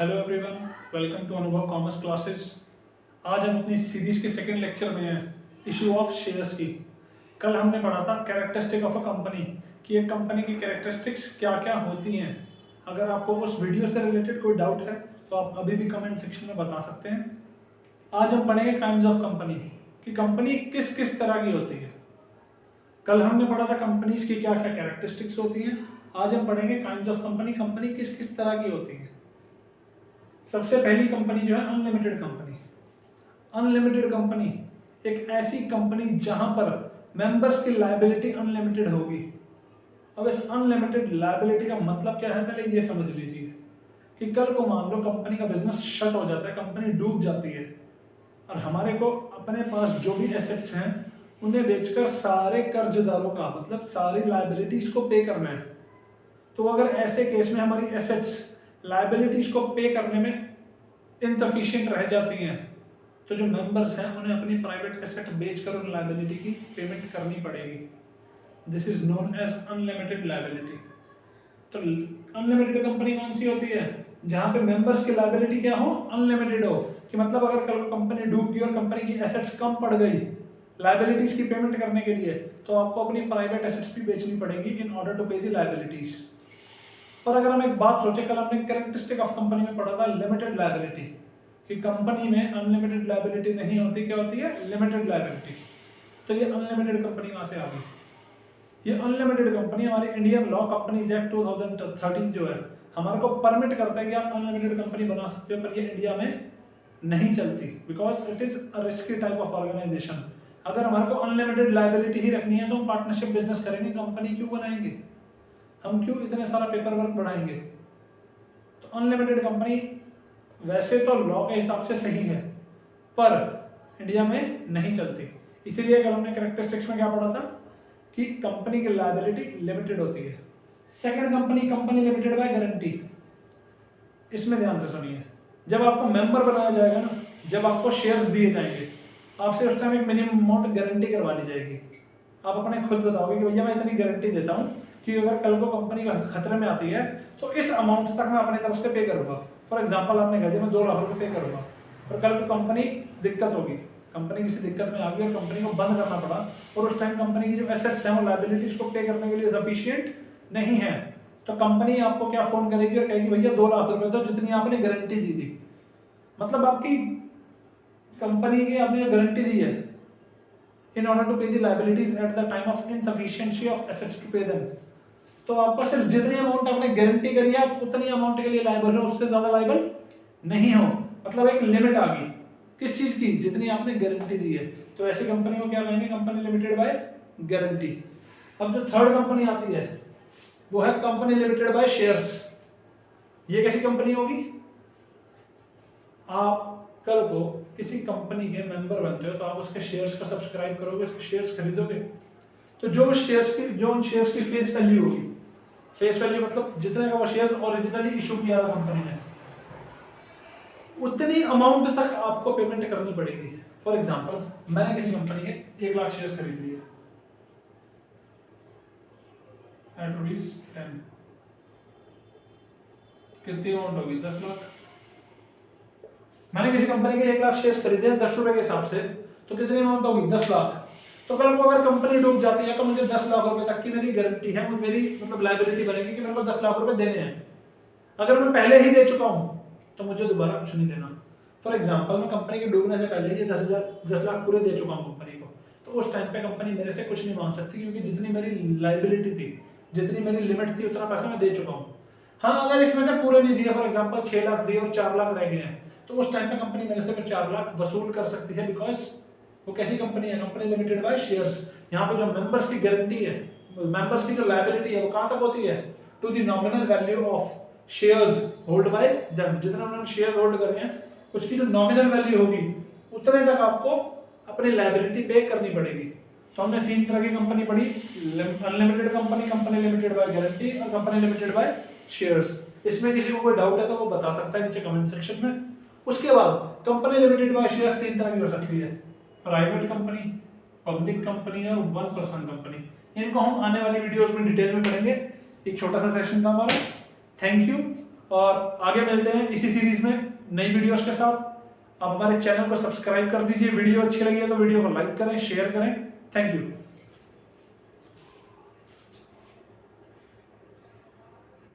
Hello everyone, welcome to अनुभव commerce classes. आज हम अपनी सीरीज के सेकंड लेक्चर में हैं इशू ऑफ शेयर्स की। कल हमने पढ़ा था कैरेक्टरिस्टिक ऑफ अ कंपनी कि एक कंपनी की कैरेक्टरिस्टिक्स क्या क्या होती हैं। अगर आपको उस वीडियो से रिलेटेड कोई डाउट है तो आप अभी भी कमेंट सेक्शन में बता सकते हैं। आज हम पढ़ेंगे काइंड्स ऑफ कंपनी कि कंपनी किस किस तरह की होती है। कल हमने पढ़ा था कंपनीज की क्या क्या कैरेक्टरिस्टिक्स होती हैं। आज हम पढ़ेंगे काइंड्स ऑफ कंपनी, कंपनी किस किस तरह की होती है। सबसे पहली कंपनी जो है अनलिमिटेड कंपनी। अनलिमिटेड कंपनी एक ऐसी कंपनी जहां पर मेंबर्स की लायबिलिटी अनलिमिटेड होगी। अब इस अनलिमिटेड लायबिलिटी का मतलब क्या है, पहले ये समझ लीजिए कि कल को मान लो कंपनी का बिजनेस शट हो जाता है, कंपनी डूब जाती है और हमारे को अपने पास जो भी एसेट्स हैं उन्हें बेचकर सारे कर्जदारों का मतलब सारी लायबिलिटीज को पे करना है। तो अगर ऐसे केस में हमारी एसेट्स लायबिलिटीज को पे करने में इनसफिशिएंट रह जाती हैं तो जो मेंबर्स हैं उन्हें अपनी प्राइवेट एसेट बेचकर उन लायबिलिटी की पेमेंट करनी पड़ेगी। This is known as unlimited liability. तो अनलिमिटेड कंपनी कौन सी होती है? जहां पे मेंबर्स की लायबिलिटी क्या हो, अनलिमिटेड हो। कि मतलब अगर कल कंपनी डूब गई और कंपनी की एसेट्स कम पड़ गई लायबिलिटीज की पेमेंट करने के लिए, तो आपको अपनी प्राइवेट एसेट्स भी बेचनी पड़ेगी इन ऑर्डर टू पे द लायबिलिटीज। पर अगर हम एक बात सोचे, कल हमने कैरेक्टरिस्टिक ऑफ कंपनी में पढ़ा था लिमिटेड लायबिलिटी कि कंपनी में अनलिमिटेड लायबिलिटी नहीं होती, क्या होती है? Limited liability. तो ये अनलिमिटेड कंपनी कहाँ से आ गई? ये अनलिमिटेड कंपनी हमारी इंडियन लॉ कंपनीज एक्ट 2013 जो है हमारे को परमिट करता है कि आप अनलिमिटेड कंपनी बना सकते हो, पर ये इंडिया में नहीं चलती because it is a risky type of organisation. अगर हमारे को अनलिमिटेड लायबिलिटी ही रखनी है तो हम पार्टनरशिप बिजनेस करेंगे, कंपनी क्यों बनाएंगे? हम क्यों इतने सारा पेपर वर्क बढ़ाएंगे? तो अनलिमिटेड कंपनी वैसे तो लॉ के हिसाब से सही है पर इंडिया में नहीं चलती। इसीलिए कल हमने कैरेक्टरिस्टिक्स में क्या पढ़ा था कि कंपनी की लायबिलिटी लिमिटेड होती है। Second company, company limited by guarantee. इसमें ध्यान से सुनिए, जब आपको मेंबर बनाया जाएगा ना, जब आपको शेयर्स दिए जाएंगे, आपसे उस टाइम एक मिनिमम अमाउंट गारंटी करवा ली जाएगी। आप अपने खुद बताओगे कि भैया मैं इतनी गारंटी देता हूँ कि अगर कल को कंपनी का खतरे में आती है तो इस अमाउंट तक मैं अपनी तरफ से पे करूँगा। फॉर एग्जांपल आपने कह दिया मैं 2 लाख रुपए पे करूँगा, और कल को कंपनी दिक्कत होगी, कंपनी किसी दिक्कत में आ गई और कंपनी को बंद करना पड़ा और उस टाइम कंपनी की जो एसेट्स हैं वो लायबिलिटीज को पे करने के लिए सफिशिएंट नहीं है, तो कंपनी आपको क्या फोन करेगी और कहेगी भैया 2 लाख रुपए तो जितनी आपने गारंटी दी थी। मतलब आपकी कंपनी की आपने गारंटी दी है in order to pay the liabilities at the time of insufficiency of assets to pay them। तो आपको सिर्फ जितनी अमाउंट आपने गारंटी करी है आप उतनी अमाउंट के लिए लायबल हो, उससे ज्यादा लायबल नहीं हो। मतलब एक लिमिट आ गई किस चीज की? जितनी आपने गारंटी दी है। तो ऐसी कंपनी को क्या कहेंगे? Company limited by guarantee. अब जो थर्ड कंपनी आती है वो है कंपनी लिमिटेड बाय शेयर्स। ये कैसी कंपनी होगी? आप कल को किसी कंपनी के मेंबर बनते हो तो आप उसके शेयर्स का सब्सक्राइब करोगे, उसके शेयर्स खरीदोगे, तो जो उन शेयर्स की फेस वैल्यू होगी, फेस वैल्यू मतलब जितने का वो शेयर्स ओरिजिनली इशू किया था कंपनी ने, उतनी अमाउंट तक आपको पेमेंट करनी पड़ेगी। फॉर एग्जांपल मैंने किसी कंपनी के 1 लाख शेयर्स खरीद लिए एट ₹10, कितनी अमाउंट होगी? 10 लाख। मैंने किसी कंपनी के 1 लाख शेयर्स खरीदे हैं 10 रुपए के हिसाब से, तो कितनी अमाउंट होगी? 10 लाख। तो कल को अगर कंपनी डूब जाती है तो मुझे 10 लाख रुपए तक की मेरी गारंटी है, मेरी मतलब लायबिलिटी बनेगी कि मेरे को 10 लाख रुपए देने हैं। अगर मैं पहले ही दे चुका हूं तो मुझे दोबारा कुछ नहीं देना। फॉर एग्जांपल मैं कंपनी के डूबने से पहले ये 10 लाख पूरे दे चुका हूं कंपनी को, तो उस टाइम पे कंपनी मेरे से कुछ नहीं मांग सकती क्योंकि जितनी मेरी लायबिलिटी थी, जितनी मेरी लिमिट थी, उतना पैसा मैं दे चुका हूँ। हाँ, अगर इसमें से पूरे नहीं दिए, फॉर एग्जाम्पल 6 लाख दिए और 4 लाख रह गए हैं, तो उस टाइम पे कंपनी मेरे से 4 लाख वसूल कर सकती है बिकॉज वो कैसी कंपनी है? Company limited by shares. यहाँ पे जो मेंबर्स की गारंटी है, मेंबर्स की जो लायबिलिटी है वो कहाँ तक होती है? To the nominal value of shares hold by them. जितना उन्होंने शेयर होल्ड करे हैं उसकी जो नॉमिनल वैल्यू होगी उतने तक आपको अपनी लायबिलिटी पे करनी पड़ेगी। तो हमने 3 तरह की कंपनी पढ़ी, unlimited company, company limited by guarantee और कंपनी लिमिटेड बाय शेयर्स। इसमें किसी को कोई डाउट है तो वो बता सकता है नीचे कमेंट सेक्शन में। उसके बाद कंपनी लिमिटेड बाय शेयर्स 3 तरह की हो सकती है, प्राइवेट कंपनी, पब्लिक कंपनी और 1 पर्सन कंपनी। इनको हम आने वाली वीडियोस में डिटेल में पढ़ेंगे। एक छोटा सा सेशन था हमारा। Thank you. और आगे मिलते हैं इसी सीरीज में नई वीडियोस के साथ। आप हमारे चैनल को सब्सक्राइब कर दीजिए। वीडियो अच्छी लगी है तो वीडियो को लाइक करें, शेयर करें। Thank you.